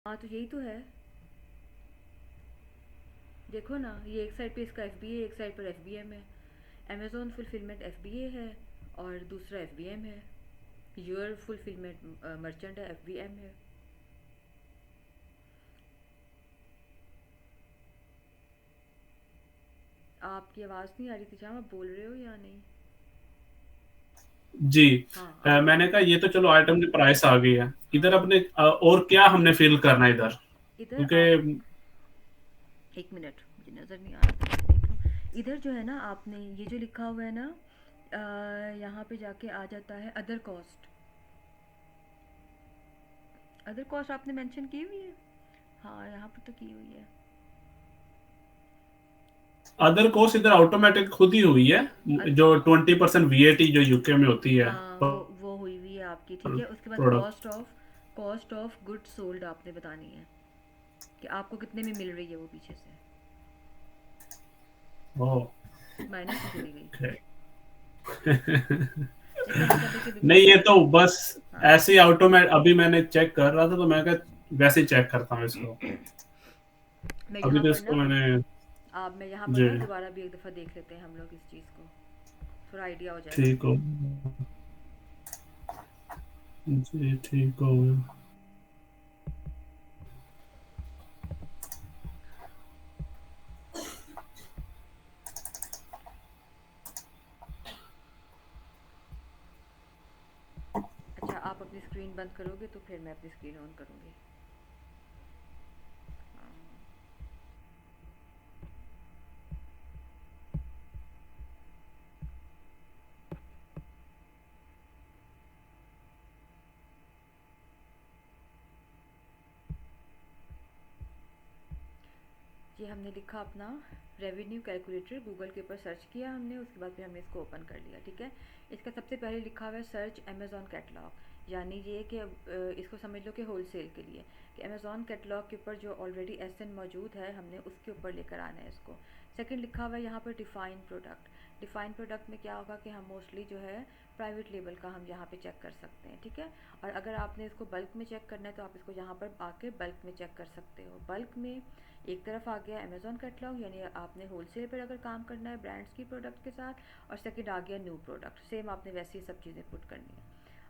हाँ तो यही तो है। देखो ना, ये एक साइड पे इसका एफ बी ए, एक साइड पर एफ बी एम है। अमेजोन फुलफिलमेंट एफ बी ए है और दूसरा एफ बी एम है। योर फुलफिलमेंट मर्चेंट है, एफ बी एम है। आपकी आवाज़ नहीं आ रही थी, जहाँ आप बोल रहे हो या नहीं? जी। हाँ अब आ मैंने रही कहा है। ये तो चलो आइटम की प्राइस आ गई है। इधर हाँ अपने और क्या हमने फिल करना है इधर, इधर आप, क्योंकि एक मिनट, मुझे नज़र नहीं आ रहा था, मैं देख लूँ। इधर जो है ना, आपने ये जो लिखा हुआ है ना, यहाँ पे जाके आ जाता है अदर कॉस्ट। अदर कॉस्ट आपने मेंशन की हुई है। हाँ यहाँ पर तो की हुई है। अदर कोर्स इधर ऑटोमेटिक खुद ही हुई है। जो 20% वीएटी जो यूके में होती है हाँ पर वो हुई हुई है आपकी, ठीक है। उसके बाद product. Cost of goods sold आपने बतानी है कि आपको कितने में मिल रही है वो पीछे से, ओह। माइनस में चली गई। okay। जी कभी कभी कभी नहीं, कभी ये ऐसा तो होता है। बस हाँ ऐसे ही ऑटोमेट, अभी मैंने चेक कर रहा था तो मैं कहा वैसे ही चेक करता हूँ इसको। मैं अभी यहाँ तो पर इसको ना, मैंने। आप मैं यहाँ पर जी। ना दोबारा भी एक दफ़ा देख लेते हैं हम लोग इस चीज़ को, थोड़ा आइडिया हो जाएगा ठीक हमें। हो। जी ठीक हो गया। अच्छा आप अपनी स्क्रीन बंद करोगे तो फिर मैं अपनी स्क्रीन ऑन करूँगी। हाँ ये हमने लिखा अपना रेवेन्यू कैलकुलेटर, गूगल के ऊपर सर्च किया हमने, उसके बाद फिर हमने इसको ओपन कर लिया, ठीक है। इसका सबसे पहले लिखा हुआ है सर्च अमेज़ॉन कैटलॉग, यानी ये कि इसको समझ लो कि होलसेल के लिए, कि अमेज़ॉन कैटलॉग के ऊपर जो ऑलरेडी एस एन मौजूद है हमने उसके ऊपर लेकर आना है इसको। सेकंड लिखा हुआ है यहाँ पर डिफ़ाइन प्रोडक्ट। डिफ़ाइन प्रोडक्ट में क्या होगा कि हम मोस्टली जो है प्राइवेट लेबल का हम यहाँ पे चेक कर सकते हैं, ठीक है। और अगर आपने इसको बल्क में चेक करना है तो आप इसको यहाँ पर आके बल्क में चेक कर सकते हो। बल्क में एक तरफ आ गया अमेज़ॉन कैटलॉग, यानी आपने होलसेल पर अगर काम करना है ब्रांड्स की प्रोडक्ट के साथ, और सेकंड आ गया न्यू प्रोडक्ट, सेम आपने वैसी सब चीज़ें पुट करनी है।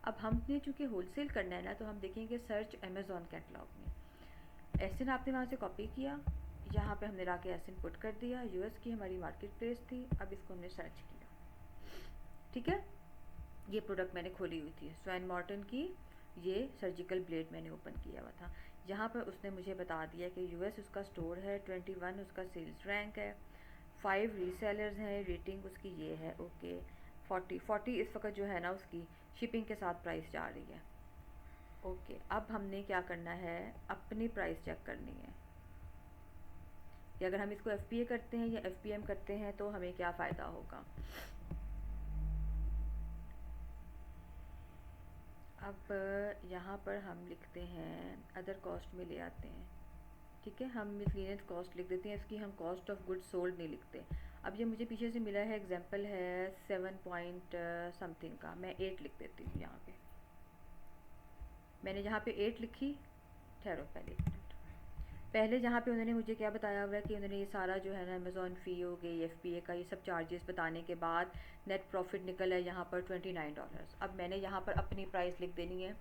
अब हमने चूँकि होलसेल करना है ना, तो हम देखेंगे सर्च अमेज़ॉन कैटलॉग में। एस आपने वहाँ से कॉपी किया, यहाँ पे हमने ला के एस पुट कर दिया। यूएस की हमारी मार्केट प्लेस थी, अब इसको हमने सर्च किया, ठीक है। ये प्रोडक्ट मैंने खोली हुई थी स्वैन मॉर्टन की, ये सर्जिकल ब्लेड मैंने ओपन किया हुआ था। यहाँ पर उसने मुझे बता दिया कि यूएस उसका स्टोर है, 21 उसका सेल्स रैंक है, 5 रीसेलर्स हैं, रेटिंग उसकी ये है, ओके। 40 इस वक्त जो है ना उसकी शिपिंग के साथ प्राइस जा रही है, ओके। अब हमने क्या करना है, अपनी प्राइस चेक करनी है कि अगर हम इसको एफ करते हैं या एफ करते हैं तो हमें क्या फ़ायदा होगा। अब यहाँ पर हम लिखते हैं अदर कॉस्ट में ले आते हैं, ठीक है। हम मिसलेनियस कॉस्ट लिख देते हैं, इसकी हम कॉस्ट ऑफ गुड्स सोल्ड नहीं लिखते। अब ये मुझे पीछे से मिला है, एग्जांपल है 7 पॉइंट समथिंग का, मैं 8 लिख देती हूँ यहाँ पे। मैंने यहाँ पे 8 लिखी, ठहरो पहले एक मिनट। पहले जहाँ पे उन्होंने मुझे क्या बताया हुआ है कि उन्होंने ये सारा जो है ना अमेज़ॉन फ़ी हो गई, एफ पी ए का, ये सब चार्जेस बताने के बाद नेट प्रॉफिट निकला है यहाँ पर $29। अब मैंने यहाँ पर अपनी प्राइस लिख देनी है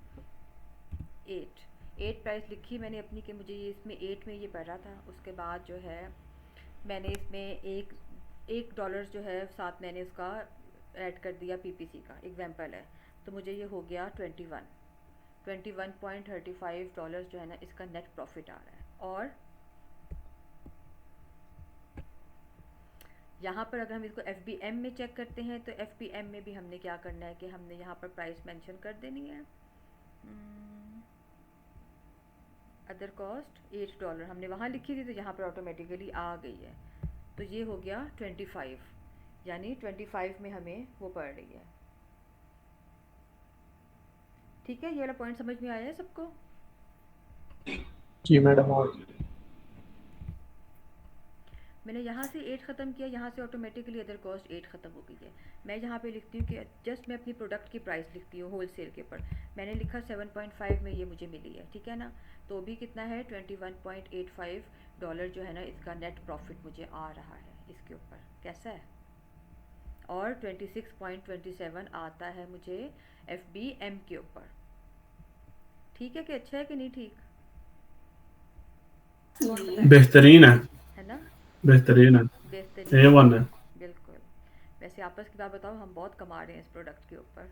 8। 8 प्राइस लिखी मैंने अपनी, कि मुझे ये इसमें 8 में ये पड़ रहा था। उसके बाद जो है मैंने इसमें एक डॉलर जो है साथ मैंने उसका ऐड कर दिया, पीपीसी का एग्जाम्पल है, तो मुझे ये हो गया 21.35 जो है ना इसका नेट प्रॉफिट आ रहा है। और यहाँ पर अगर हम इसको एफ बी एम में चेक करते हैं तो एफ बी एम में भी हमने क्या करना है कि हमने यहाँ पर प्राइस मेंशन कर देनी है। अदर कॉस्ट $8 हमने वहाँ लिखी थी, तो यहाँ पर ऑटोमेटिकली आ गई है, तो ये हो गया 25, यानी 25 में हमें वो पड़ रही है, ठीक है। ये वाला पॉइंट समझ में आया है सबको? जी मैडम। और मैंने यहाँ से 8 ख़त्म किया, यहाँ से ऑटोमेटिकली अदर कॉस्ट 8 ख़त्म हो गई है। मैं यहाँ पे लिखती हूँ कि जस्ट मैं अपनी प्रोडक्ट की प्राइस लिखती हूँ होल सेल के ऊपर। मैंने लिखा 7.5 में ये मुझे मिली है, ठीक है ना। तो भी कितना है, $21.85 जो है ना इसका नेट प्रॉफिट मुझे आ रहा है इसके ऊपर। कैसा है? और 26.27 आता है मुझे FBM के ऊपर। ठीक है कि अच्छा है कि नहीं ठीक? कौन बताए? बेहतरीन है ना? है बेहतरीन है। A1 है। बिल्कुल। वैसे आपस की बात बताओ, हम बहुत कमा रहे हैं इस प्रोडक्ट के ऊपर।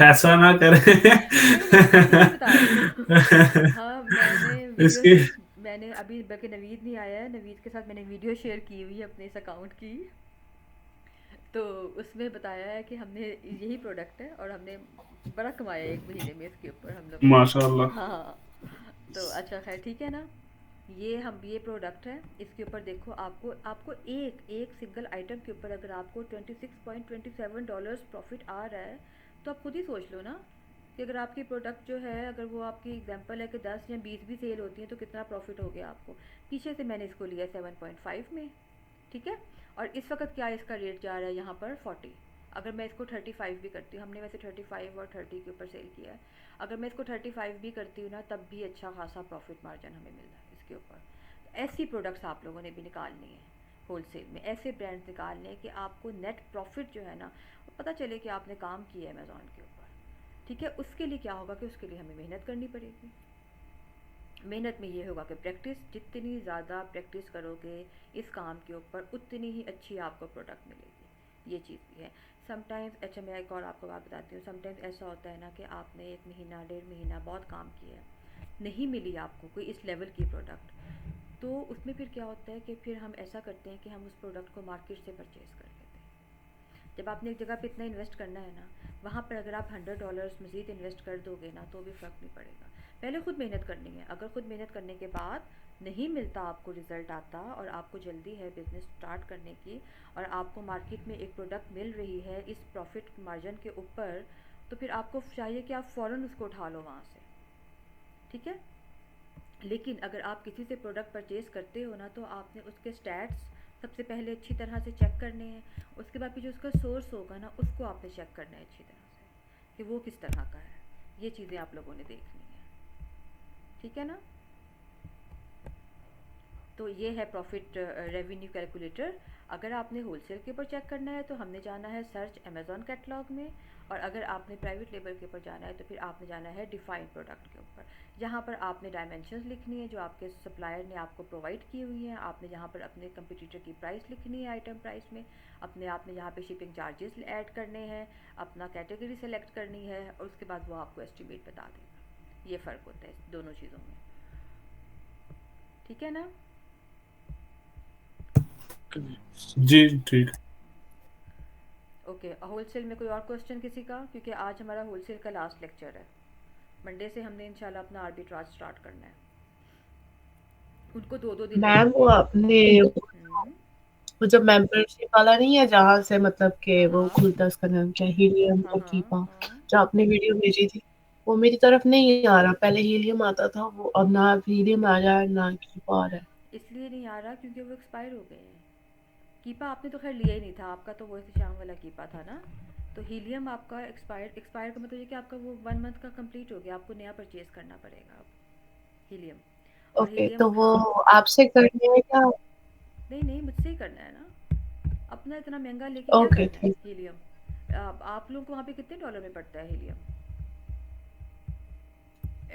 ऐसा ना करें। नहीं नहीं, मैं सही बता रही हूँ। हाँ, इसकी मैंने अभी, बल्कि नवीद नहीं आया है, नवीद के साथ मैंने वीडियो शेयर की हुई है अपने इस अकाउंट की। तो उसमें बताया है कि हमने यही प्रोडक्ट है और हमने बड़ा कमाया है 1 महीने में इसके ऊपर हम लोगों ने। माशाल्लाह। हाँ। तो अच्छा, खैर ठीक है ना। ये प्रोडक्ट है, इसके ऊपर देखो, आपको आपको एक एक सिंगल आइटम के ऊपर अगर आपको $26.27 प्रॉफिट आ रहा है, तो आप खुद ही सोच लो ना कि अगर आपकी प्रोडक्ट जो है, अगर वो आपकी एग्जांपल है कि 10 या 20 भी सेल होती है तो कितना प्रॉफिट हो गया आपको। पीछे से मैंने इसको लिया 7.5 में, ठीक है। और इस वक्त क्या इसका रेट जा रहा है यहाँ पर 40। अगर मैं इसको 35 भी करती हूँ, हमने वैसे 35 और 30 के ऊपर सेल किया है। अगर मैं इसको 35 भी करती हूँ ना, तब भी अच्छा खासा प्रॉफिट मार्जिन हमें मिल रहा है इसके ऊपर। तो ऐसी प्रोडक्ट्स आप लोगों ने भी निकालनी है होलसेल में, ऐसे ब्रांड्स निकालने हैं कि आपको नेट प्रॉफिट जो है ना, वो पता चले कि आपने काम किया है अमेज़ॉन के ऊपर। ठीक है, उसके लिए क्या होगा कि उसके लिए हमें मेहनत करनी पड़ेगी। मेहनत में ये होगा कि प्रैक्टिस, जितनी ज़्यादा प्रैक्टिस करोगे इस काम के ऊपर, उतनी ही अच्छी आपको प्रोडक्ट मिलेगी। ये चीज़ भी है। समटाइम्स, अच्छा मैं एक और आपको बात बताती हूँ, समटाइम्स ऐसा होता है ना कि आपने 1 महीना 1.5 महीना बहुत काम किया है, नहीं मिली आपको कोई इस लेवल की प्रोडक्ट, तो उसमें फिर क्या होता है कि फिर हम ऐसा करते हैं कि हम उस प्रोडक्ट को मार्केट से परचेज़ कर लेते हैं। जब आपने एक जगह पे इतना इन्वेस्ट करना है ना, वहाँ पर अगर आप $100 मज़ीद इन्वेस्ट कर दोगे ना, तो भी फ़र्क नहीं पड़ेगा। पहले खुद मेहनत करनी है। अगर खुद मेहनत करने के बाद नहीं मिलता, आपको रिज़ल्ट आता और आपको जल्दी है बिज़नेस स्टार्ट करने की, और आपको मार्केट में एक प्रोडक्ट मिल रही है इस प्रॉफिट मार्जिन के ऊपर, तो फिर आपको चाहिए कि आप फ़ौरन उसको उठा लो वहाँ से। ठीक है। लेकिन अगर आप किसी से प्रोडक्ट परचेज़ करते हो ना, तो आपने उसके स्टैट्स सबसे पहले अच्छी तरह से चेक करने हैं। उसके बाद फिर जो उसका सोर्स होगा ना, उसको आपने चेक करना है अच्छी तरह से कि वो किस तरह का है। ये चीज़ें आप लोगों ने देखनी है। ठीक है ना। तो ये है प्रॉफिट रेवेन्यू कैलकुलेटर। अगर आपने होलसेल के ऊपर चेक करना है तो हमने जाना है सर्च अमेज़ॉन कैटलॉग में, और अगर आपने प्राइवेट लेबल के ऊपर जाना है तो फिर आपने जाना है डिफाइंड प्रोडक्ट के ऊपर। जहाँ पर आपने डायमेंशंस लिखनी है जो आपके सप्लायर ने आपको प्रोवाइड की हुई हैं। आपने यहाँ पर अपने कंपटीटर की प्राइस लिखनी है आइटम प्राइस में, अपने आपने यहाँ पे शिपिंग चार्जेस ऐड करने हैं, अपना कैटेगरी सेलेक्ट करनी है, और उसके बाद वो आपको एस्टिमेट बता देगा। ये फ़र्क होता है दोनों चीज़ों में। ठीक है ना। जी ठीक। ओके, होलसेल में कोई और क्वेश्चन किसी का? क्योंकि आज हमारा होलसेल का लास्ट लेक्चर है। मंडे से हमने इंशाल्लाह अपना आर्बिट्राज स्टार्ट करना है। उनको 2-2 दिन मैम लगेंगे। वो आपने हम्म। वो जो मेंबरशिप वाला नहीं है जहाँ से मतलब कि हाँ वो हाँ खुलता है, उसका नाम क्या है, हीलियम हाँ का हाँ कीपा, हाँ। जो आपने वीडियो भेजी थी, वो मेरी तरफ नहीं आ रहा। पहले हीलियम आता था वो, अब ना हीलियम आ रहा है ना कीपा आ रहा है। इसलिए नहीं आ रहा क्योंकि वो एक्सपायर हो गए हैं। कीपा आपने तो खैर लिया ही नहीं था, आपका तो वो शाम वाला कीपा था ना। तो हीलियम आपका एक्सपायर, एक्सपायर का मतलब ये कि आपका वो 1 मंथ का कंप्लीट हो गया, आपको नया परचेज़ करना पड़ेगा अब हीलियम। और ओके, हीलियम, तो वो हाँ। आपसे करनी है क्या? नहीं नहीं, मुझसे ही करना है ना। अपना इतना महंगा लेके क्या ओके करना है ठीक। हीलियम। आप लोगों को वहाँ पे कितने डॉलर में पड़ता है हीलियम?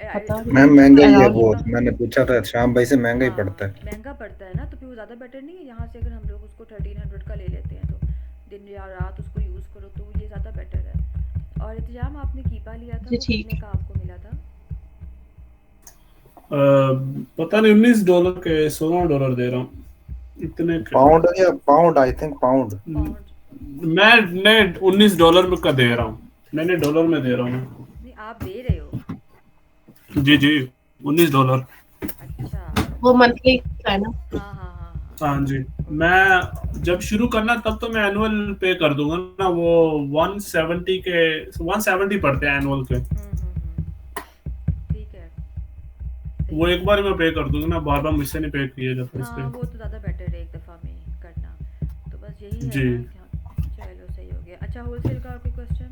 पता मैम नहीं, महंगा ही है अराउंड। बहुत, कीपा। मैंने पूछा था श्याम भाई से, महंगा ही पड़ता हाँ, है। महंगा पड़ता है ना, तो फिर वो ज़्यादा बेटर नहीं है। यहाँ से अगर हम लोग उसको 1300 का ले लेते हैं, तो दिन या रात उसको यूज़ करो, तो ये ज़्यादा बेटर है। और इंतजाम, आपने कीपा लिया था, जी वो ठीक कितने है। का आपको मिला था? पता नहीं, $19 के $16 दे रहा हूँ इतने के। पाउंड या pound, I think pound. Pound. मैं $19 में का दे रहा हूँ। मैंने डॉलर में दे रहा हूँ मैं। नहीं, आप दे रहे हो? जी जी, $19। अच्छा। वो मंथली का है ना? हाँ हाँ हाँ हाँ। हाँ जी। ओके। मैं जब शुरू करना तब तो मैं एनुअल पे कर दूंगा ना, वो 170 पड़ते हैं एनुअल के। ठीक है। वो एक बार मैं पे कर दूंगा ना, बार बार मुझसे नहीं पे किया जाता इस पे। हाँ वो तो ज़्यादा बेटर है एक दफ़ा में करना। तो बस यही है जी ना क्या। चलो सही हो गया। अच्छा होलसेल का और कोई क्वेश्चन?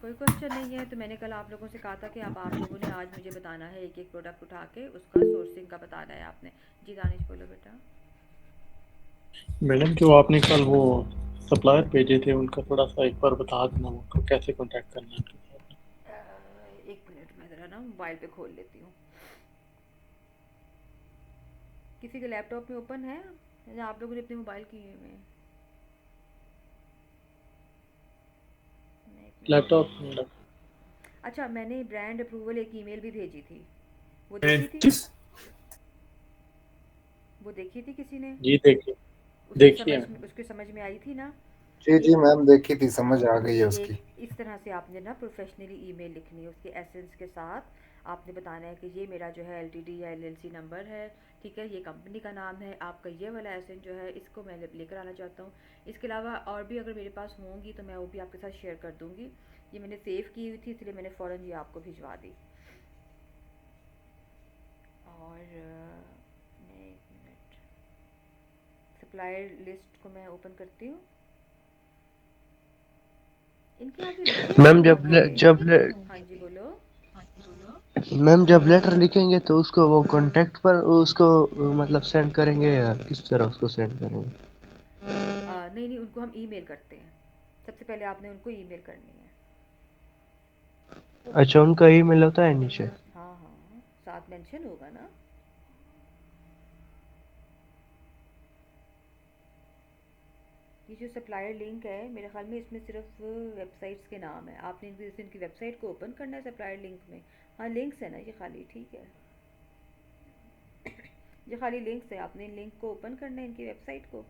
कोई क्वेश्चन नहीं है तो मैंने कल आप लोगों से कहा था कि आप लोगों ने आज मुझे बताना है एक एक प्रोडक्ट उठा के उसका सोर्सिंग का बताना है आपने। जी दानिश बोलो बेटा। मैडम जो आपने कल वो सप्लायर भेजे थे उनका थोड़ा सा एक बार बता देना, उनको कैसे कांटेक्ट करना है उनके साथ। एक मिनट मैं ज़रा ना मोबाइल पे खोल लेती हूँ। किसी के लैपटॉप में ओपन है या आप लोगों ने अपने मोबाइल किए हुए हैं? मैं एक मिनट लैपटॉप देखती हूँ। मैडम। अच्छा मैंने ब्रांड अप्रूवल एक ईमेल भी भेजी थी, वो ए, देखी थी? किस वो देखी थी किसी ने? जी देखिए, उसकी देखिए समझ मैडम। उसकी समझ में आई थी ना? जी जी एक मैम, देखी थी, समझ हाँ आ तो गई ये है उसकी। एक इस तरह से आपने ना प्रोफेशनली ईमेल लिखनी है उसके एसेंस के साथ। आपने बताना है कि ये मेरा जो है एलटीडी या एलएलसी नंबर है, ठीक है, ये कंपनी का नाम है, आपका ये वाला एसेंस जो है इसको मैं लेकर आना चाहता हूँ। इसके अलावा और भी अगर मेरे पास होंगी तो मैं वो भी आपके साथ शेयर कर दूँगी। ये मैंने सेव की हुई थी इसलिए मैंने फ़ौरन ये आपको भिजवा दी। और मैं एक मिनट सप्लायर लिस्ट को मैं ओपन करती हूँ। इनके आगे लिखे हुए मैम क्यों होते हैं? हाँ जी बोलो। जब लेटर लिखेंगे तो उसको वो कांटेक्ट पर उसको मतलब सेंड करेंगे या किस तरह उसको सेंड करेंगे? नहीं नहीं उनको हम ईमेल करते हैं। सबसे पहले आपने उनको ईमेल करनी है। अच्छा, उनका ईमेल होता है नीचे? हाँ हाँ साथ मेंशन होगा ना। ये जो सप्लायर लिंक है मेरे ख्याल में इसमें सिर्फ वेबसाइट्स के नाम है। आपने इनकी वेबसाइट को ओपन करना है सप्लायर लिंक में। हाँ लिंक्स है ना ये खाली, ठीक है, ये खाली लिंक्स है। आपने इन लिंक को ओपन करना है इनकी वेबसाइट को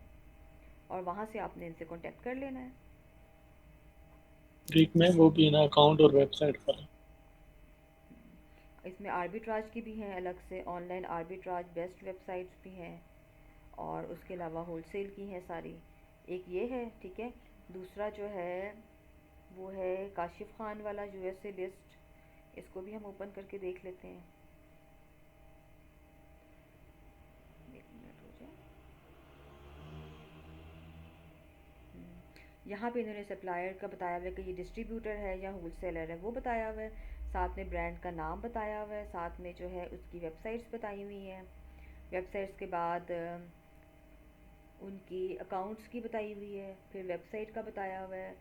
और वहाँ से आपने इनसे कांटेक्ट कर लेना है। ठीक में वो भी ना अकाउंट और वेबसाइट पर। इसमें आर्बिट्राज की भी हैं अलग से, ऑनलाइन आर्बिट्राज बेस्ट वेबसाइट्स भी हैं और उसके अलावा होलसेल की हैं सारी। एक ये है, ठीक है। दूसरा जो है वो है काशिफ खान वाला यूएसए लिस्ट, इसको भी हम ओपन करके देख लेते हैं। एक मिनट हो जाए। यहाँ पे इन्होंने सप्लायर का बताया हुआ है कि ये डिस्ट्रीब्यूटर है या होलसेलर है, वो बताया हुआ है। साथ में ब्रांड का नाम बताया हुआ है, साथ में जो है उसकी वेबसाइट्स बताई हुई हैं। वेबसाइट्स के बाद उनकी अकाउंट्स की बताई हुई है, फिर वेबसाइट का बताया हुआ है,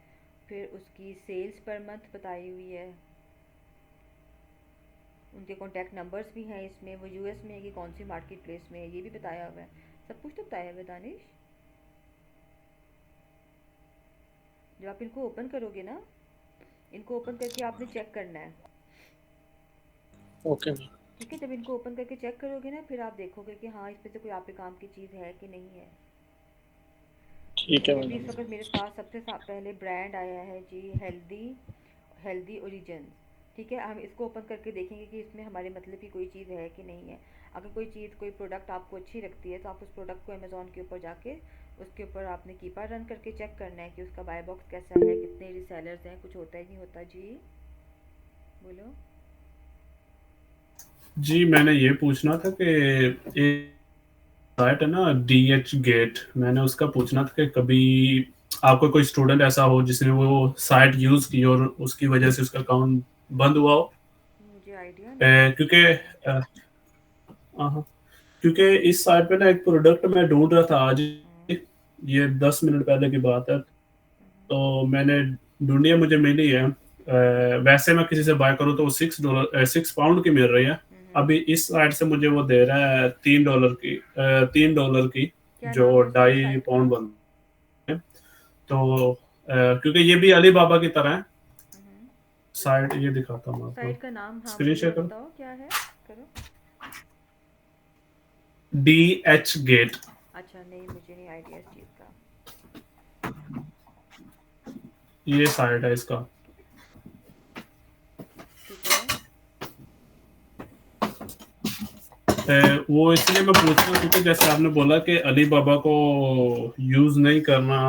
फिर उसकी सेल्स पर मंथ बताई हुई है। उनके कॉन्टैक्ट नंबर्स भी हैं इसमें, वो यूएस में है कि कौन सी मार्केट प्लेस में है ये भी बताया हुआ है। सब कुछ तो बताया हुआ है दानिश। जब आप इनको ओपन करोगे ना, इनको ओपन करके आपने चेक करना है, ओके मैम। ठीक है। जब इनको ओपन करके चेक करोगे ना फिर आप देखोगे कि हाँ इसमें से कोई आपके काम की चीज़ है कि नहीं है। ठीक है ये अभी इस मैडम। वक्त मेरे पास सबसे पहले ब्रांड आया है जी, हेल्दी हेल्दी ओरिजिन्स, ठीक है। हम इसको ओपन करके देखेंगे कि इसमें हमारे मतलब की कोई चीज़ है कि नहीं है। अगर कोई चीज़ कोई प्रोडक्ट आपको अच्छी लगती है तो आप उस प्रोडक्ट को अमेज़ॉन के ऊपर जाके उसके ऊपर आपने कीपर रन करके चेक करना है कि उसका बाय बॉक्स कैसा है, कितने रिसेलर्स हैं, कुछ होता है नहीं होता। जी बोलो। जी, मैंने ये पूछना था कि एक साइट है ना DH गेट, मैंने उसका पूछना था कि कभी आपका कोई स्टूडेंट ऐसा हो जिसने वो साइट यूज की और उसकी वजह से उसका अकाउंट बंद हुआ हो। मुझे आइडिया नहीं है इसका क्योंकि क्या है। हाँ, क्योंकि इस साइट पे ना एक प्रोडक्ट मैं ढूंढ रहा था आज, हम्म, ये 10 मिनट पहले की बात है। हम्म, तो मैंने ढूंढी है, मुझे मिली है। वैसे मैं किसी से बाय करूँ तो वो $6 £6 की मिल रही है। हम्म। अभी इस साइट से मुझे वो दे रहा है $3 की, $3 की, क्या नाम जो है उसका ढाई साइट का? पाउंड बनता है। तो क्योंकि ये भी अली बाबा की तरह है हम्म। साइट, ये दिखाता हूँ आपको, साइट का नाम हाँ स्क्रीन मुझे शेयर ज़रा करो। बताओ क्या है। करो। DH गेट, अच्छा नहीं मुझे नहीं आइडिया इस चीज़ का। ये साइट है इसका। ठीक है। वो इसलिए मैं पूछ रहा हूँ क्योंकि जैसे आपने बोला कि अली बाबा को यूज नहीं करना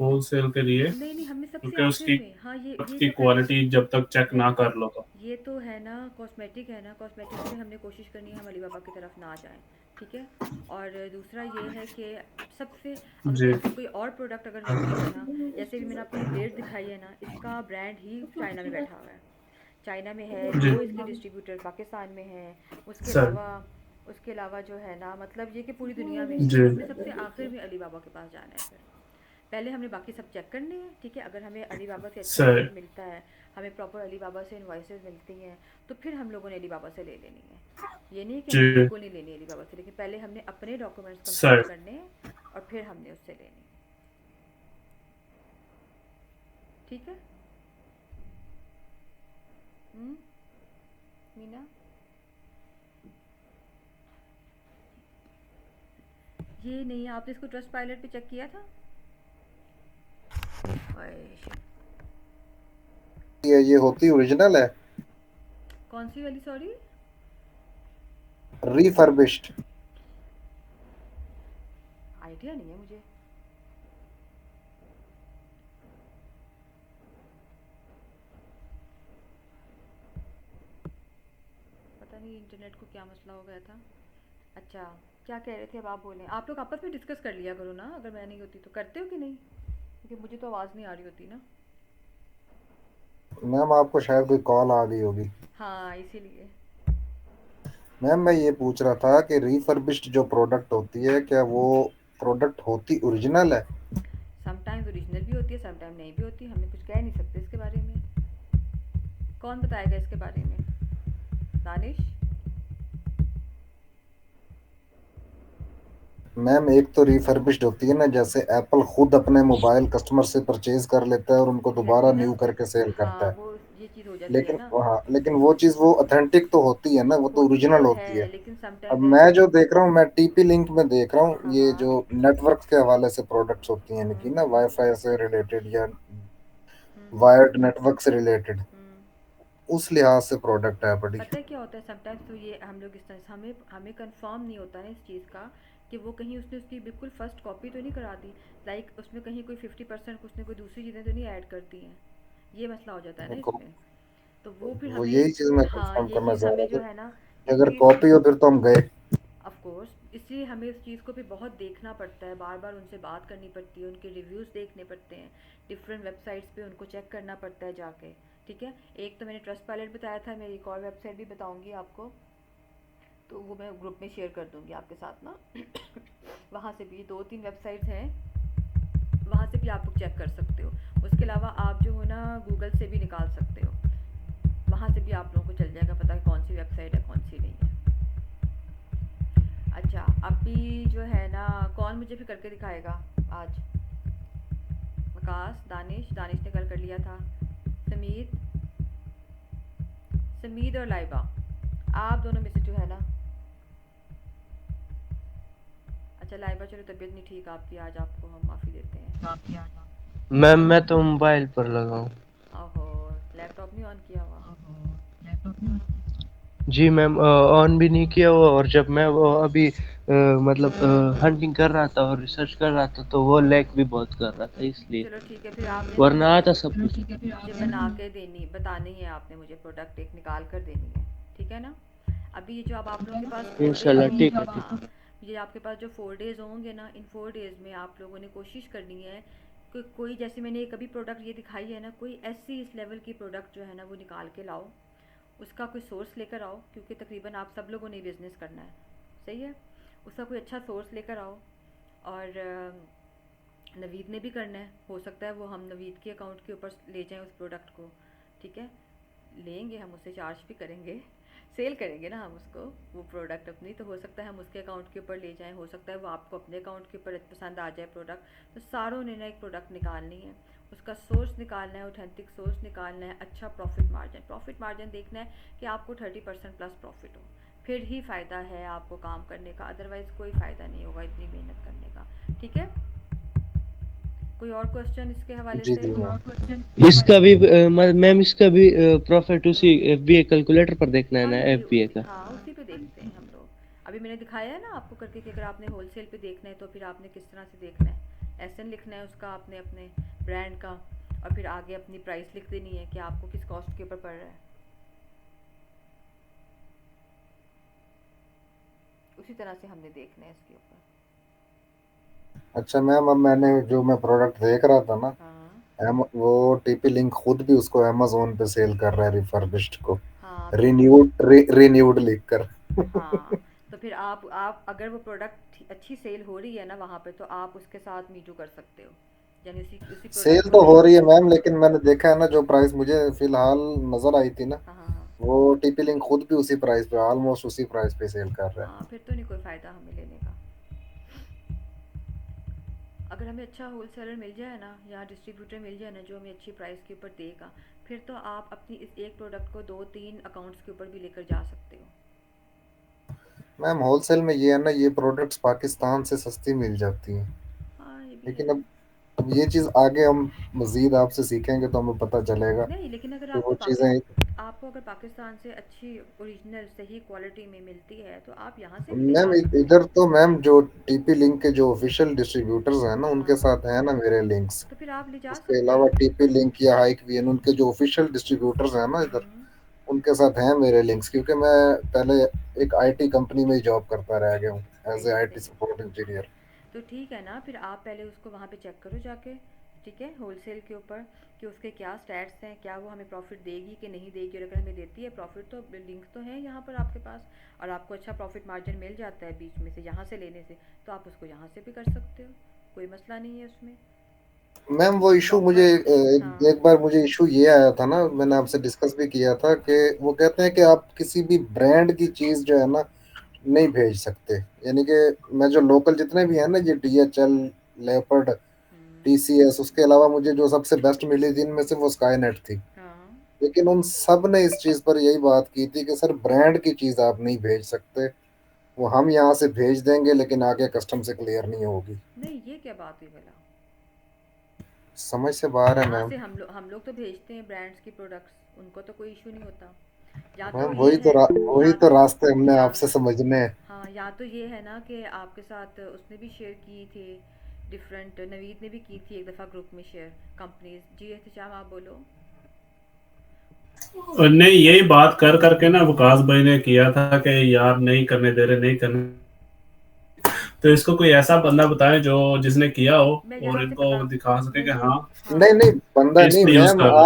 होलसेल के लिए, नहीं नहीं हमने सबसे क्योंकि आखिर उसकी में, हाँ हाँ, ये की जो क्वालिटी जब तक चेक ना देखो, कर लो तो। ये तो है ना कॉस्मेटिक है ना, कॉस्मेटिक में हमने कोशिश करनी है हम अलीबाबा की तरफ ना जाएं, ठीक है। और दूसरा ये है कि सबसे अगर जी। कोई और प्रोडक्ट अगर हम देखें ना, जैसे भी मैंने आपको ये ब्लेड दिखाई है ना, इसका ब्रांड ही चाइना में बैठा हुआ है, चाइना में है, जी। 2 इसके डिस्ट्रीब्यूटर पाकिस्तान में हैं, सर। उसके अलावा जो है ना मतलब ये कि पूरी दुनिया में है। जी। हमने सबसे आखिर में अलीबाबा के पास जाना है, फिर पहले हमने बाकी सब चेक करने हैं, ठीक है। अगर हमें अलीबाबा से अच्छा सर। रेट मिलता है, हमें प्रॉपर अलीबाबा से इनवॉइसेस मिलती हैं, तो फिर हम लोगों ने अलीबाबा से ले लेनी है। ये नहीं कि हमने जी। बिल्कुल नहीं लेनी अलीबाबा से, लेकिन पहले हमने अपने डॉक्यूमेंट्स सर। कंप्लीट करने हैं और फिर हमने उससे लेनी है, ठीक है। मीना, ये नहीं, आपने इसको ट्रस्ट पायलट पे चेक किया था? ओए शिट। ये होती ओरिजिनल है, कौन सी वाली, सॉरी? रिफर्बिश्ड। आइडिया नहीं है मुझे। पता नहीं इंटरनेट को क्या मसला हो गया था। अच्छा, क्या कह रहे थे, अब आप बोलें। आप लोग आपस में डिस्कस कर लिया करो ना, अगर मैं नहीं होती तो। करते हो कि नहीं? क्योंकि मुझे तो आवाज़ नहीं आ रही होती ना। मैम आपको शायद कोई कॉल आ गई होगी। हाँ, इसीलिए। मैम मैं ये पूछ रहा था कि रिफर्बिश्ड जो प्रोडक्ट होती है, क्या वो प्रोडक्ट होती ओरिजिनल है? समटाइम्स ओरिजिनल भी होती है, समटाइम नहीं भी होती, हमें कुछ कह नहीं सकते इसके बारे में। कौन बताएगा इसके बारे में? दानिश? मैम एक तो रिफर्बिश्ड होती है ना, जैसे एप्पल खुद अपने मोबाइल कस्टमर से परचेज कर लेता है और उनको दोबारा एग्जैक्टली ना। न्यू करके सेल हाँ, करता है। वो ये चीज़ हो जाती है लेकिन ना। हाँ, लेकिन वो चीज़ वो ऑथेंटिक तो होती है ना, वो तो होती ओरिजिनल तो होती है। है, लेकिन अब समटाइम मैं ऐसे। जो देख रहा हूँ, मैं टीपी लिंक में देख रहा हूँ, हाँ ये हाँ। जो नेटवर्क के हवाले से प्रोडक्ट्स होती हैं, यानी कि ना हम्म वाईफाई से रिलेटेड या हम्म वायर्ड नेटवर्क से रिलेटेड, हम्म। उस लिहाज से प्रोडक्ट है बड़ी। पता है क्या होता है समटाइम्स, तो ये हम लोग इस तरह से हमें हमें कंफर्म नहीं होता ना इस चीज़ का कि वो कहीं उसने उसकी बिल्कुल फर्स्ट कॉपी तो नहीं करा दी, लाइक उसमें कहीं कोई 50% उसने कोई दूसरी चीज़ें तो नहीं ऐड कर दी हैं। ये मसला हो जाता है ना उनको इसमें। तो वो फिर वो हमें, यही चीज़ मैं हाँ, कंफर्म ये करना चीज़ चाह हमें रहा जो था है ना, कि अगर इसलिए कॉपी हो फिर तो हम गए। ऑफ कोर्स इसलिए हमें इस चीज़ को भी बहुत देखना पड़ता है, बार बार उनसे बात करनी पड़ती है, उनके रिव्यूज़ देखने पड़ते हैं, डिफरेंट वेबसाइट्स पे उनको चेक करना पड़ता है जाके, ठीक है। एक तो मैंने ट्रस्ट पायलट बताया था, मैं एक और वेबसाइट भी बताऊंगी आपको, तो वो मैं ग्रुप में शेयर कर दूंगी आपके साथ ना। वहाँ से भी 2-3 वेबसाइट्स हैं, वहाँ से भी आप लोग चेक कर सकते हो। उसके अलावा आप जो हो ना गूगल से भी निकाल सकते हो, वहाँ से भी आप लोगों को चल जाएगा पता है कौन सी वेबसाइट है कौन सी नहीं है। अच्छा, अभी जो है ना, कौन मुझे फिर करके दिखाएगा आज? वकास, दानिश ने कल कर लिया था, समीद और लाइबा, आप दोनों में से जो है ना। अच्छा लाइबा, चलो तबीयत नहीं ठीक आपकी, आज आपको हम माफ़ी देते हैं। मैम मैं तो मोबाइल पर लगा हूँ। ओहो, लैपटॉप नहीं ऑन किया हुआ? जी मैम, ऑन भी नहीं किया हुआ, और जब मैं वो अभी मतलब हंटिंग कर रहा था और रिसर्च कर रहा था तो वो लैग भी बहुत कर रहा था, इसलिए। चलो ठीक है, फिर आपने ना वरना मुझे आता सब कुछ। मुझे बना के बतानी है, आपने मुझे प्रोडक्ट एक निकाल कर देनी है, ठीक है ना। अभी ये जो अब आप लोगों के पास 4 डेज इंशाल्लाह ठीक है, ठीक हाँ, है। ये आपके पास जो 4 डेज होंगे ना, इन 4 डेज में आप लोगों ने कोशिश करनी है कि कोई, जैसे मैंने कभी प्रोडक्ट ये दिखाई है ना, कोई ऐसी इस लेवल की प्रोडक्ट जो है ना वो निकाल के लाओ, उसका कोई सोर्स लेकर आओ, क्योंकि तकरीबन आप सब लोगों ने बिज़नेस करना है, सही है। उसका कोई अच्छा सोर्स लेकर आओ, और नवीद ने भी करना है, हो सकता है वो हम नवीद के अकाउंट के ऊपर ले जाएं उस प्रोडक्ट को, ठीक है। लेंगे हम उससे, चार्ज भी करेंगे, सेल करेंगे ना हम उसको, वो प्रोडक्ट अपनी, तो हो सकता है हम उसके अकाउंट के ऊपर ले जाएं, हो सकता है वो आपको अपने अकाउंट के ऊपर पसंद आ जाए प्रोडक्ट। तो सारों ने ना एक प्रोडक्ट निकालनी है, उसका सोर्स निकालना है, ऑथेंटिक सोर्स निकालना है, अच्छा प्रॉफिट मार्जिन देखना है कि आपको 30% प्लस प्रॉफिट हो, फिर ही फ़ायदा है आपको काम करने का, अदरवाइज़ कोई फ़ायदा नहीं होगा इतनी मेहनत करने का, ठीक है। कोई और क्वेश्चन इसके हवाले जी से? जी मैम। इसका भी मैम इसका भी प्रॉफिट उसी एफबीए कैलकुलेटर पर देखना है हाँ ना, जी, एफबीए का। हाँ उसी पे देखते हैं हम लोग। अभी मैंने दिखाया है ना आपको करके कि अगर आपने होलसेल पे देखना है तो फिर आपने किस तरह से देखना है, एसएन लिखना है उसका आपने अपने ब्रांड का, और फिर आगे अपनी प्राइस लिख देनी है कि आपको किस कॉस्ट के ऊपर पड़ रहा है। उसी तरह से हमने देखना है इसके ऊपर। अच्छा मैम, अब मैंने जो मैं प्रोडक्ट देख रहा था ना, हाँ वो टीपी लिंक खुद भी उसको अमेजोन पे सेल कर रहा है रिफर्बिश्ड को, हाँ रिन्यूड लिख कर। हाँ तो फिर आप अगर वो प्रोडक्ट अच्छी सेल हो रही है ना वहाँ पे, तो आप उसके साथ मीटू कर सकते हो, यानी उसी उसी सेल प्रोडक्ट को तो ले हो रही है सकते हो। मैम, लेकिन मैंने देखा है ना जो प्राइस मुझे फिलहाल नजर आई थी ना, हाँ हाँ हाँ वो टीपी लिंक खुद भी उसी प्राइस पे, ऑलमोस्ट उसी प्राइस पे सेल कर रहा हाँ, फिर तो नहीं कोई फ़ायदा हमें लेने का। अगर हमें अच्छा होलसेलर मिल जाए ना, या डिस्ट्रीब्यूटर मिल जाए ना जो हमें अच्छी प्राइस के ऊपर देगा, फिर तो आप अपनी इस एक प्रोडक्ट को 2-3 अकाउंट्स के ऊपर भी लेकर जा सकते हो। है। मैम होलसेल में ये है ना, ये प्रोडक्ट्स पाकिस्तान से सस्ती मिल जाती हैं, हाँ ये भी लेकिन है। अब ये चीज़ आगे हम मजीद आपसे सीखेंगे तो हमें पता चलेगा नहीं, लेकिन अगर कि वो आपको चीज़ें। आपको अगर पाकिस्तान से अच्छी ओरिजिनल सही क्वालिटी में मिलती है तो आप यहाँ से भी ले मैम जा सकते इधर हैं। तो मैम जो टीपी लिंक के जो ऑफिशियल डिस्ट्रीब्यूटर्स हैं ना, उनके हाँ साथ है ना मेरे लिंक्स। तो फिर आप ले जा उसके सकते अलावा हैं। टीपी लिंक या हाइक वीएन, उनके जो ऑफिशियल डिस्ट्रीब्यूटर्स हैं ना इधर, हम्म। उनके साथ हैं मेरे लिंक्स, क्योंकि मैं पहले एक आईटी कंपनी में जॉब करता रह गया हूँ एज ए सही आईटी सही। Support engineer. तो ठीक है ना, फिर आप पहले उसको वहाँ पे चेक करो जाके, ठीक है, होलसेल के ऊपर, कि उसके क्या स्टैट्स हैं, क्या वो हमें प्रॉफिट देगी कि नहीं देगी। और अगर हमें देती है प्रॉफिट तो लिंक तो है यहाँ पर आपके पास, और आपको अच्छा प्रॉफिट मार्जिन मिल जाता है बीच में से यहाँ से लेने से, तो आप उसको यहाँ से भी कर सकते हो, कोई मसला नहीं है उसमें। मैम वो इशू मुझे प्रॉपर। हाँ एक बार मुझे इशू ये आया था ना, मैंने हम्म आपसे डिस्कस भी किया था कि वो कहते हैं कि आप किसी भी ब्रांड की चीज़ जो है ना नहीं भेज सकते। यानी कि मैं जो लोकल जितने भी हैं ना, ये डीएचएल, लेपर्ड, हम्म, टीसीएस, उसके अलावा मुझे जो सबसे बेस्ट मिली थी इनमें से वो स्काईनेट थी। हाँ लेकिन उन सब ने इस चीज़ पर यही बात की थी कि सर ब्रांड की चीज़ आप नहीं भेज सकते, वो हम यहाँ से भेज देंगे लेकिन आगे कस्टम से क्लियर नहीं होगी। नहीं, ये क्या बात हुई भला। समझ से बाहर है यहाँ मैम। से हम लोग तो भेजते हैं ब्रांड्स की प्रोडक्ट्स, उनको तो कोई इशू नहीं होता। या तो मैम ये है, वही या तो रास्ते हमने या आपसे समझने हैं। हाँ, या तो ये है ना कि आपके साथ उसने भी शेयर की थी, डिफरेंट नवीद ने भी की थी एक दफ़ा ग्रुप में शेयर कंपनीज। जी एहतशाम, आप बोलो। और नहीं, यही बात कर करके ना विकास भाई ने किया था कि यार नहीं करने दे रहे, नहीं करने। तो इसको कोई ऐसा बंदा बताए जो जिसने किया हो मैं और यहाँ से इनको पता दिखा सके कि मुझे हाँ हाँ नहीं नहीं, बंदा नहीं इसको यूज मैम, कर लो।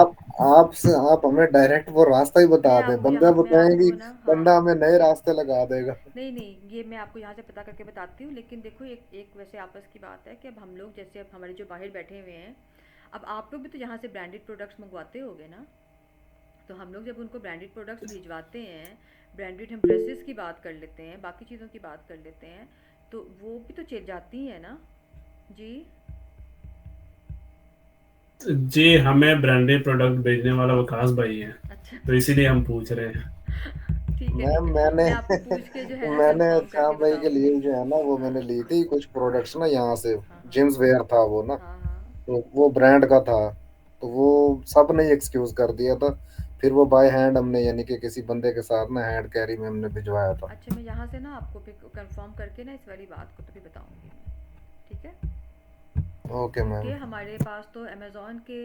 आप हमें डायरेक्ट वो रास्ता ही बता दें, बंदा मैं बताएंगी, आपको ना, बंदा हाँ, हमें नए रास्ते लगा देगा। नहीं नहीं, ये मैं आपको यहाँ से पता करके बताती हूँ। लेकिन देखो, एक एक वैसे आपस की बात है कि अब हम लोग, जैसे अब हमारे जो बाहर बैठे हुए हैं, अब आप लोग भी तो यहाँ से ब्रांडेड प्रोडक्ट्स मंगवाते होगे ना। तो हम लोग जब उनको ब्रांडेड प्रोडक्ट्स भिजवाते हैं, ब्रांडेड हम ड्रेसेस की बात कर लेते हैं, बाकी चीज़ों की बात कर लेते हैं, तो वो भी तो चल जाती हैं ना। जी जी, हमें ब्रांडेड प्रोडक्ट भेजने वाला विकास भाई है, अच्छा। तो इसीलिए हम पूछ रहे हैं। ठीक है ठीक मैम है, मैंने मैं आपको पूछ के जो है ना मैंने कंफर्म करके श्याम भाई के बताऊंगी। लिए जो है ना, वो हाँ मैंने ली थी कुछ प्रोडक्ट्स ना यहाँ से, हाँ हाँ जिम्स वेयर था वो ना, हाँ हाँ। तो वो ब्रांड का था, तो वो सब ने एक्सक्यूज कर दिया था। फिर वो बाय हैंड हमने, यानी कि किसी बंदे के साथ ना हैंड कैरी में हमने भिजवाया था। अच्छा, मैं यहाँ से ना आपको फिर कंफर्म करके ना इस वाली बात को तो भी बताऊंगी मैं, ठीक है। ओके क्योंकि मैम। हमारे पास तो अमेज़ॉन के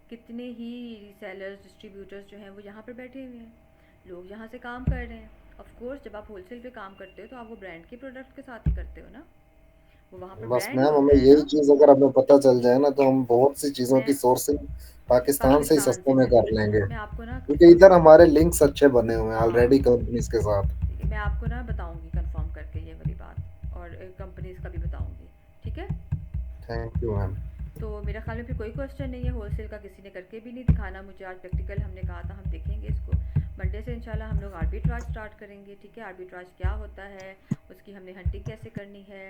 कितने ही रीसेलर्स, डिस्ट्रीब्यूटर्स जो हैं वो यहाँ पर बैठे हुए हैं, लोग यहाँ से काम कर रहे हैं। ऑफ कोर्स जब आप होलसेल पे काम करते हो तो आप वो ब्रांड के प्रोडक्ट के साथ ही करते हो ना, वो वहाँ पर बस ब्रांड मैम हमें होता है यही ना। चीज अगर हमें पता चल जाए ना, तो हम बहुत सी चीजों की मैं सोर्सिंग पाकिस्तान से ही पाकिस्तान सस्ते से में कर करूँगी, लेंगे, मैं आपको ना क्योंकि इधर हमारे लिंक्स अच्छे बने हुए हैं हाँ ऑलरेडी कंपनीज के साथ। ठीक है, मैं आपको ना बताऊंगी कंफर्म करके ये वाली बात, और कंपनीज का भी बताऊंगी, ठीक है। Thank you ma'am. तो मेरा ख्याल में फिर कोई क्वेश्चन नहीं है होलसेल का, किसी ने करके भी नहीं दिखाना मुझे आज प्रैक्टिकल, हमने कहा था हम देखेंगे इसको। मंडे से इंशाल्लाह हम लोग आर्बिट्राज स्टार्ट करेंगे, ठीक है। आर्बिट्राज क्या होता है, उसकी हमने हंटिंग कैसे करनी है,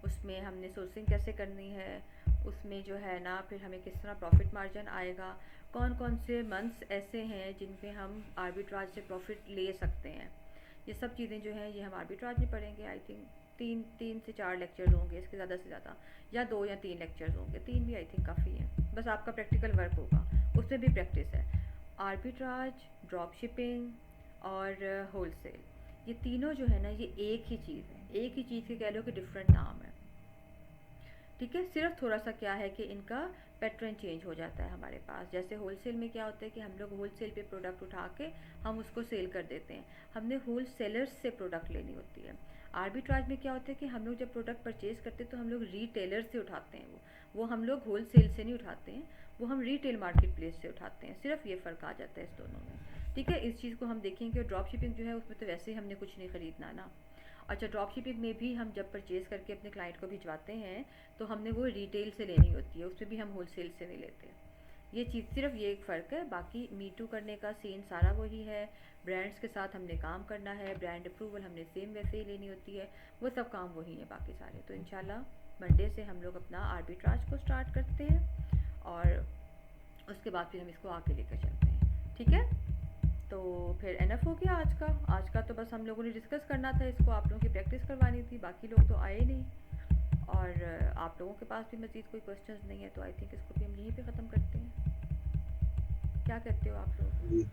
उसमें हमने सोर्सिंग कैसे करनी है, उसमें जो है ना फिर हमें किस तरह प्रॉफिट मार्जिन आएगा, कौन कौन से मंथ्स ऐसे हैं जिनमें हम आर्बिट्राज से प्रॉफिट ले सकते हैं। ये सब चीज़ें जो हैं ये हम आर्बिट्राज में पढ़ेंगे। आई थिंक तीन से 4 लेक्चर्स होंगे, इसके ज़्यादा से ज़्यादा, या 2 या 3 लेक्चर्स होंगे, 3 भी आई थिंक काफ़ी है। बस आपका प्रैक्टिकल वर्क होगा, उसमें भी प्रैक्टिस है। आर्बिट्राज, ड्रॉप शिपिंग और होलसेल, ये तीनों जो है ना ये एक ही चीज़ है, एक ही चीज़ के कह लो कि डिफरेंट नाम है। ठीक है। सिर्फ थोड़ा सा क्या है कि इनका पैटर्न चेंज हो जाता है हमारे पास। जैसे होलसेल में क्या होता है कि हम लोग होलसेल पे प्रोडक्ट उठा के हम उसको सेल कर देते हैं, हमने होल सेलर्स से प्रोडक्ट लेनी होती है। आर्बिट्राज में क्या होता है कि हम लोग जब प्रोडक्ट परचेज करते हैं तो हम लोग रीटेलर से उठाते हैं, वो हम लोग होल सेल से नहीं उठाते हैं, वो हम रिटेल मार्केट प्लेस से उठाते हैं। सिर्फ ये फ़र्क आ जाता है इस दोनों में, ठीक है। इस चीज़ को हम देखेंगे। ड्रॉप शिपिंग जो है उसमें तो वैसे ही हमने कुछ नहीं ख़रीदना ना। अच्छा, ड्रॉप शिपिंग में भी हम जब परचेज़ करके अपने क्लाइंट को भिजवाते हैं तो हमने वो रिटेल से लेनी होती है, उसमें भी हम होलसेल से नहीं लेते। ये चीज़ सिर्फ ये एक फ़र्क है, बाकी मी टू करने का सीन सारा वही है। ब्रांड्स के साथ हमने काम करना है, ब्रांड अप्रूवल हमने सेम वैसे ही लेनी होती है, वो सब काम वही है बाकी सारे। तो इंशाल्लाह मंडे से हम लोग अपना आर्बिट्राज को स्टार्ट करते हैं और उसके बाद फिर हम इसको आगे लेकर चलते हैं, ठीक है। तो फिर एनफ हो गया आज का तो बस हम लोगों ने डिस्कस करना था इसको, आप लोगों की प्रैक्टिस करवानी थी, बाकी लोग तो आए नहीं। और आप लोगों के पास भी मज़ीद कोई क्वेश्चंस नहीं है तो आई थिंक इसको भी हम यहीं पे ख़त्म करते हैं। क्या कहते हो आप लोग? जी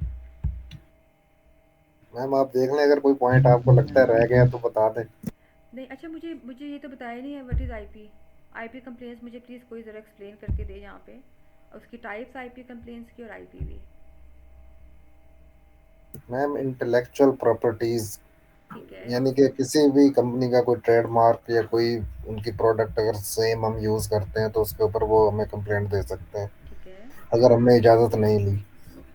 मैम, आप देख लें, अगर कोई पॉइंट आपको लगता है रह गया तो बता दें। नहीं, अच्छा, मुझे मुझे ये तो बताया नहीं है what is IP. IP complaints मुझे प्लीज़ कोई ज़रा एक्सप्लेन करके दे यहाँ पे, और उसकी टाइप्स आईपी कंप्लेंट्स की और आईपी भी। मैम, इंटेलेक्चुअल प्रॉपर्टीज, ठीक है। यानी कि किसी भी कंपनी का कोई ट्रेडमार्क या कोई उनकी प्रोडक्ट अगर सेम हम यूज़ करते हैं तो उसके ऊपर वो हमें कंप्लेंट दे सकते हैं ठीक है। अगर हमने इजाज़त नहीं ली।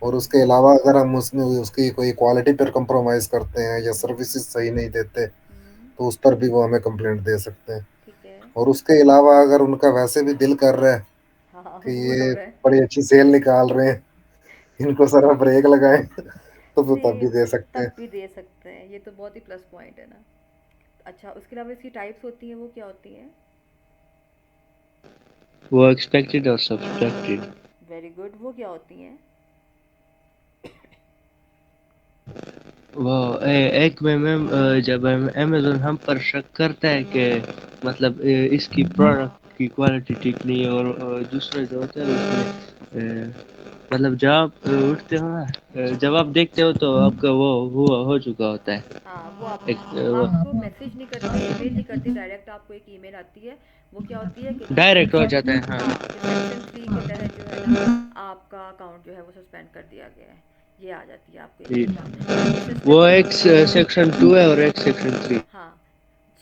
और ओके। उसके अलावा अगर हम उसमें उसकी कोई क्वालिटी पर कंप्रोमाइज़ करते हैं या सर्विसेज सही नहीं देते तो उस पर भी वो हमें कंप्लेंट दे सकते हैं। ठीक है। और उसके अलावा अगर उनका वैसे भी दिल कर रहा है हाँ हाँ, कि मूड हो ये रहा है। बड़ी अच्छी सेल निकाल रहे हैं, इनको सारा ब्रेक लगाएं, तो वो तब भी सेम, दे सकते हैं। तब भी दे सकते हैं, ये तो बहुत ही प्लस पॉइंट है ना। अच्छा, उसके अलावा इसकी टाइप्स होती हैं, वो क्या होती हैं? वो एक्सपेक्टेड और सब्सट्रैक्टेड। वेरी गुड, वो क्या होती हैं? वो एक में मैम जब अमेजोन हम पर शक करता है कि मतलब इसकी प्रोडक्ट की क्वालिटी ठीक नहीं है, और दूसरा जो होता है उसमें मतलब जब आप उठते हो ना, जब आप देखते हो तो आपका वो हुआ हो चुका होता है। हाँ, वो एक वो आपको मैसेज नहीं करती, ईमेल नहीं करती, डायरेक्ट आपको एक ईमेल आती है। वो क्या होती है कि जी डायरेक्ट हो सेक्शन, जाता है, हाँ। हाँ, कि सेक्शन 3 के तहत जो है ना आपका अकाउंट जो है वो सस्पेंड कर दिया गया है, ये आ जाती है आपको ये ईमेल सामने। ये वो सस्पेक्ट में एक सेक्शन 2 है और एक सेक्शन 3। हाँ,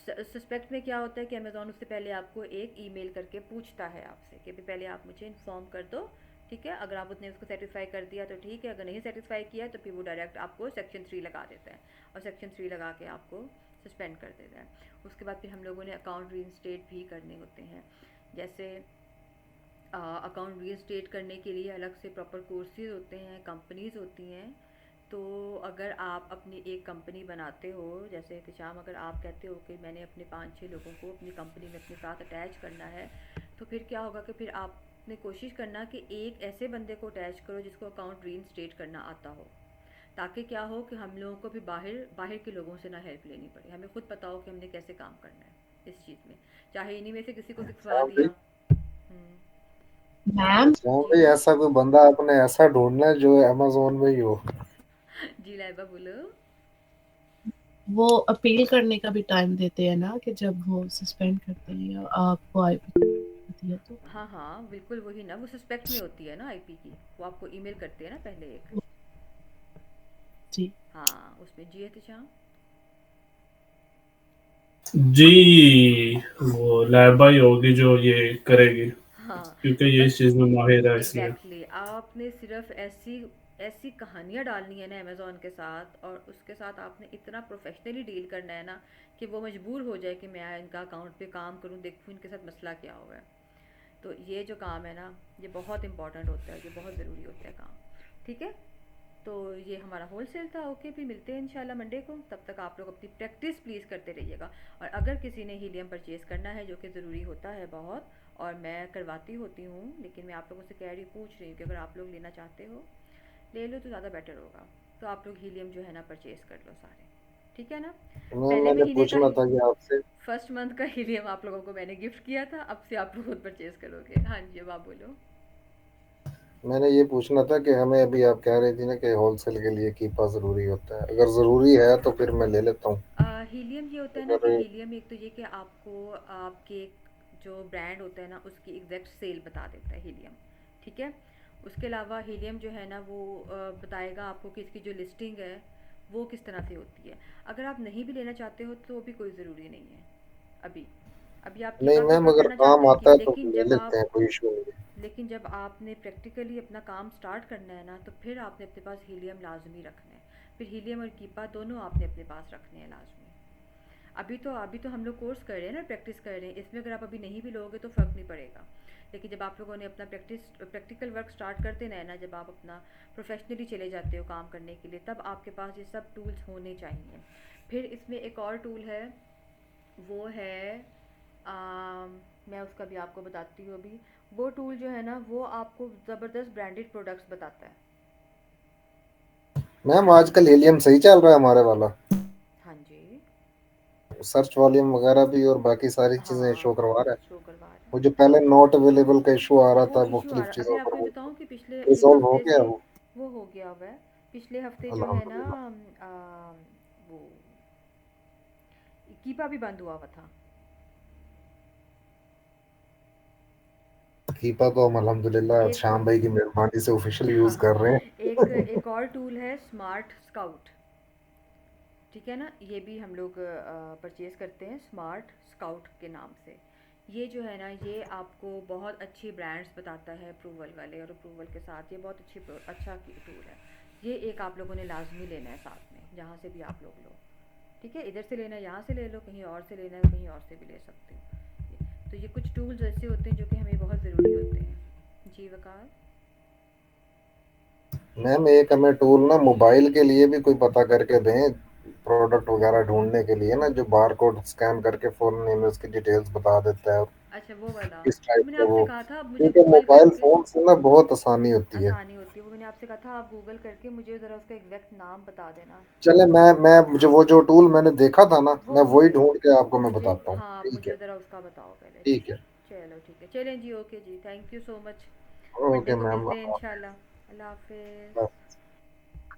सस्पेक्ट में क्या होता है कि अमेज़ॉन उससे पहले आपको एक ईमेल करके पूछता है आपसे कि भी पहले आप मुझे इन्फॉर्म कर दो, ठीक है। अगर आप उसने उसको सेटिस्फाई कर दिया तो ठीक है, अगर नहीं सेटिस्फाई किया तो फिर वो डायरेक्ट आपको सेक्शन 3 लगा देता है, और सेक्शन 3 लगा के आपको सस्पेंड कर देता है। उसके बाद फिर हम लोगों ने अकाउंट रीइंस्टेट भी करने होते हैं। जैसे अकाउंट रीइंस्टेट करने के लिए अलग से प्रॉपर कोर्सेज होते हैं, कंपनीज़ होती हैं। तो अगर आप अपनी एक कंपनी बनाते हो, जैसे एहतिशाम, अगर आप कहते हो कि मैंने अपने 5-6 लोगों को अपनी कंपनी में अपने साथ अटैच करना है, तो फिर क्या होगा कि फिर आपने कोशिश करना कि एक ऐसे बंदे को अटैच करो जिसको अकाउंट रीइंस्टेट करना आता हो, ताकि क्या हो कि हम लोगों को भी बाहर बाहर के लोगों से ना हेल्प लेनी पड़े, हमें खुद पता हो कि हमने कैसे काम करना है इस चीज़ में, चाहे इन्हीं में से किसी को सिखवा श्याम भाई, दिया। हम्म, मैम, श्याम जी भाई, ऐसा कोई बंदा आपने ऐसा ढूंढना है जो अमेजोन में ही हो। जी लाइबा बोलो। वो अपील करने का भी टाइम देते हैं ना, कि जब वो सस्पेंड करते हैं या आपको आईपी होती है तो। हाँ हाँ, बिल्कुल वही ना, वो सस्पेक्ट में होती है ना आईपी की, वो आपको ईमेल करते हैं ना पहले एक। जी। हाँ, उसमें जी एहतिशाम। जी, वो लैबा ही होगी जो ये करेगी, हाँ, क्योंकि ये बस इस चीज़ में माहिर है इसलिए। एग्जैक्टली आपने सिर्फ ऐसी ऐसी कहानियाँ डालनी है ना अमेज़ॉन के साथ, और उसके साथ आपने इतना प्रोफेशनली डील करना है ना कि वो मजबूर हो जाए कि मैं इनका अकाउंट पे काम करूँ, देखूँ इनके साथ मसला क्या हुआ है। तो ये जो काम है ना, ये बहुत इंपॉर्टेंट होता है, ये बहुत ज़रूरी होता है काम, ठीक है। तो ये हमारा होलसेल था। ओके, फिर मिलते हैं इंशाल्लाह मंडे को। तब तक आप लोग अपनी प्रैक्टिस प्लीज़ करते रहिएगा। और अगर किसी ने हीलियम परचेज़ करना है, जो कि ज़रूरी होता है बहुत, और मैं करवाती होती हूँ, लेकिन मैं आप लोगों से कह रही पूछ रही हूँ कि अगर आप लोग लेना चाहते हो ले लो तो ज़्यादा बेटर होगा। तो आप लोग हीलियम जो है ना परचेज़ कर लो सारे, ठीक है ना। पहले मैंने महीने का पूछना था कि आपसे, फर्स्ट मंथ का हीलियम आप लोगों को मैंने गिफ्ट किया था, अब से आप लोग खुद परचेज़ करोगे। हाँ जी, अब आप बोलो। मैंने ये पूछना था कि हमें अभी आप कह रही थी ना कि होलसेल के लिए कीपा ज़रूरी होता है, अगर ज़रूरी है तो फिर मैं ले लेता हूँ। हीलियम ये होता है ना कि अगर हीलियम एक तो ये कि आपको आपके जो ब्रांड होता है ना उसकी एग्जैक्ट सेल बता देता है हीलियम, ठीक है। उसके अलावा हीलियम जो है ना वो बताएगा आपको कि इसकी जो लिस्टिंग है वो किस तरह से होती है। अगर आप नहीं भी लेना चाहते हो तो भी कोई ज़रूरी नहीं है अभी। अभी आप नहीं कीपा मैम, प्रेफर अगर करना काम चाहते हैं कि, आता है तो ले लेते हैं, कोई इशू नहीं है। लेकिन जब आपने प्रैक्टिकली अपना काम स्टार्ट करना है ना तो फिर आपने अपने पास हीलियम लाजमी रखना है। फिर हीलियम और कीपा दोनों आपने अपने पास रखने हैं लाजमी। अभी तो हम लोग कोर्स कर रहे हैं ना, प्रैक्टिस कर रहे हैं, इसमें अगर आप अभी नहीं भी लोगे तो फ़र्क नहीं पड़ेगा। लेकिन जब आप लोगों ने अपना प्रैक्टिकल वर्क स्टार्ट कर देना है ना, जब आप अपना प्रोफेशनली चले जाते हो काम करने के लिए, तब आपके पास ये सब टूल्स होने चाहिए। फिर इसमें एक और टूल है, वो है मैं उसका भी आपको बताती हूँ अभी। वो टूल जो है ना वो आपको ज़बरदस्त ब्रांडेड प्रोडक्ट्स बताता है। मैम आजकल हीलियम सही चल रहा है हमारे वाला, हाँ जी। सर्च वॉल्यूम वगैरह भी और बाकी सारी चीजें शो हाँ, करवा रहा है। शो करवा रहा वो जो पहले नॉट अवेलेबल का इशू आ रहा है, था वो इशू आ मुख्तलिफ रहा। अभी चीजों पर, आपको मैं वो बताऊँ कि पिछले एक रिजॉल्व हो हफ्ते गया से वो, वो हो गया हुआ है। पिछले हफ्ते जो है ना अल्हम्दुलिल्लाह। वो कीपा भी बंद हुआ हुआ था। कीपा तो हम अल्हम्दुलिल्लाह एक शाम भाई की मेहरबानी से ऑफिशियल यूज कर हाँ, रहे हैं। एक और टूल है स्मार्ट स्काउट, ठीक है ना। ये भी हम लोग परचेज़ करते हैं स्मार्ट स्काउट के नाम से। ये जो है ना ये आपको बहुत अच्छी ब्रांड्स बताता है अप्रूवल वाले, और अप्रूवल के साथ ये बहुत अच्छा टूल है। ये एक आप लोगों ने लाजमी लेना है साथ में, जहाँ से भी आप लोग लो, ठीक है। इधर से लेना है, यहाँ से ले लो, कहीं और से लेना है कहीं और से भी ले सकते हो। तो ये कुछ टूल्स ऐसे होते हैं जो कि हमें बहुत ज़रूरी होते हैं। जी वकार। मैम एक हमें टूल ना मोबाइल के लिए भी कोई पता करके दें, प्रोडक्ट वगैरह ढूंढने के लिए ना, जो बार कोड स्कैन करके फ़ोन में उसकी डिटेल्स बता देता है, अच्छा वो वाला, किस वो टाइप मैंने का आपसे वो, कहा था आप मुझे क्योंकि गूगल मोबाइल करके, फ़ोन से ना बहुत आसानी होती है। आसानी होती है, वो मैंने आपसे कहा था आप गूगल करके मुझे ज़रा उसका एग्जैक्ट नाम बता देना। चले मैं मुझे वो जो टूल मैंने देखा था ना, वो मैं वही मुझे ढूंढ के आपको मैं मुझे बताता हूँ। हाँ, आप ठीक मुझे है, ज़रा उसका बताओ पहले, ठीक ठीक है। है। चलो ठीक है, चलें जी, ओके जी, thank you so much. Monday okay को मैम। मिलते हैं इंशाल्लाह। अल्लाह हाफिज़।